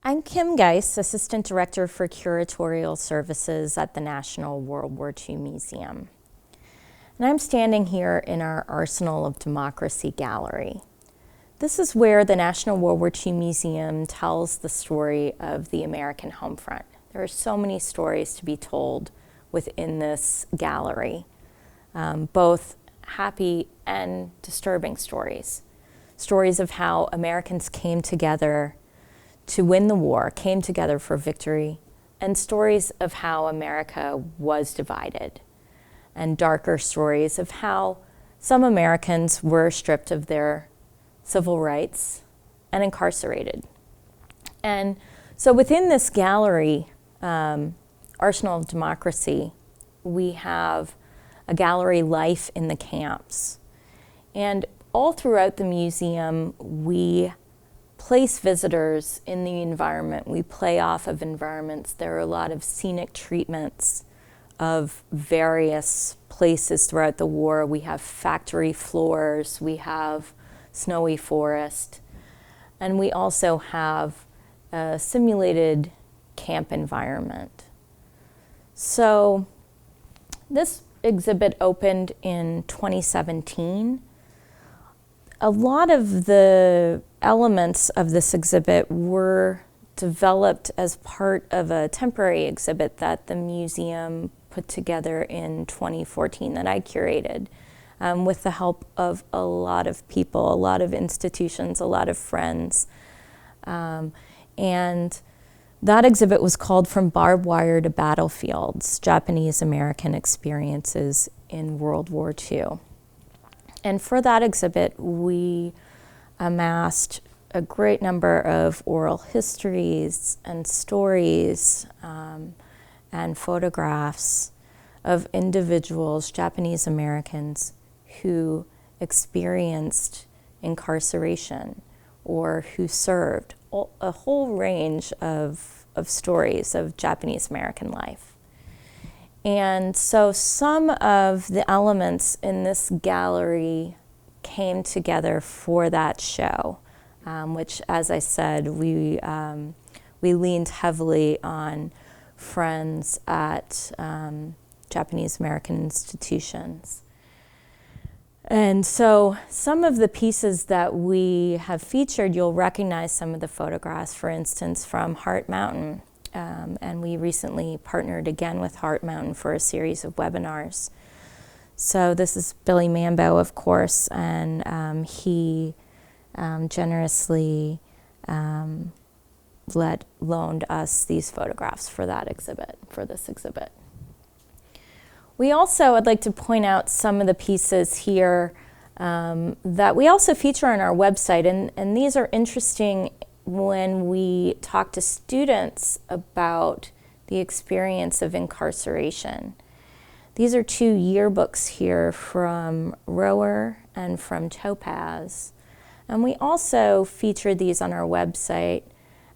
I'm Kim Guise, Assistant Director for Curatorial Services at the National World War II Museum. And I'm standing here in our Arsenal of Democracy gallery. This is where the National World War II Museum tells the story of the American home front. There are so many stories to be told within this gallery, both happy and disturbing stories. Stories of how Americans came together to win the war, came together for victory, and stories of how America was divided, and darker stories of how some Americans were stripped of their civil rights and incarcerated. And so within this gallery, Arsenal of Democracy, we have a gallery, Life in the Camps. And all throughout the museum, we place visitors in the environment. We play off of environments. There are a lot of scenic treatments of various places throughout the war. We have factory floors, we have snowy forest, and we also have a simulated camp environment. So this exhibit opened in 2017. A lot of the elements of this exhibit were developed as part of a temporary exhibit that the museum put together in 2014 that I curated with the help of a lot of people, a lot of institutions, a lot of friends. And that exhibit was called From Barbed Wire to Battlefields, Japanese American Experiences in World War II. And for that exhibit, we amassed a great number of oral histories and stories and photographs of individuals, Japanese Americans, who experienced incarceration or who served, a whole range of stories of Japanese American life. And so some of the elements in this gallery came together for that show, which, as I said, we leaned heavily on friends at Japanese American institutions. And so some of the pieces that we have featured, you'll recognize some of the photographs, for instance, from Heart Mountain. And we recently partnered again with Heart Mountain for a series of webinars. So this is Billy Mambo, of course, and he generously loaned us these photographs for that exhibit, for this exhibit. We also, I'd like to point out some of the pieces here that we also feature on our website, and these are interesting when we talk to students about the experience of incarceration. These are two yearbooks here from Rower and from Topaz. And we also feature these on our website,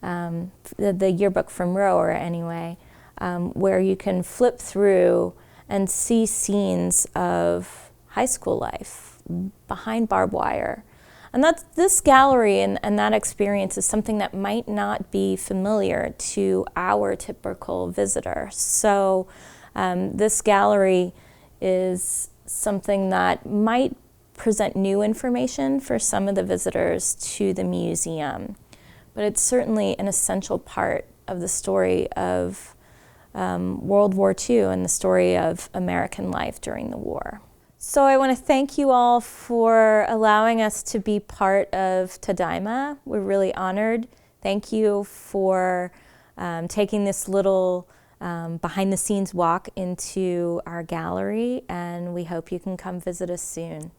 the yearbook from Rower anyway, where you can flip through and see scenes of high school life behind barbed wire. And this gallery and that experience is something that might not be familiar to our typical visitor. So this gallery is something that might present new information for some of the visitors to the museum. But it's certainly an essential part of the story of World War II and the story of American life during the war. So I want to thank you all for allowing us to be part of Tadaima. We're really honored. Thank you for taking this little behind-the-scenes walk into our gallery, and we hope you can come visit us soon.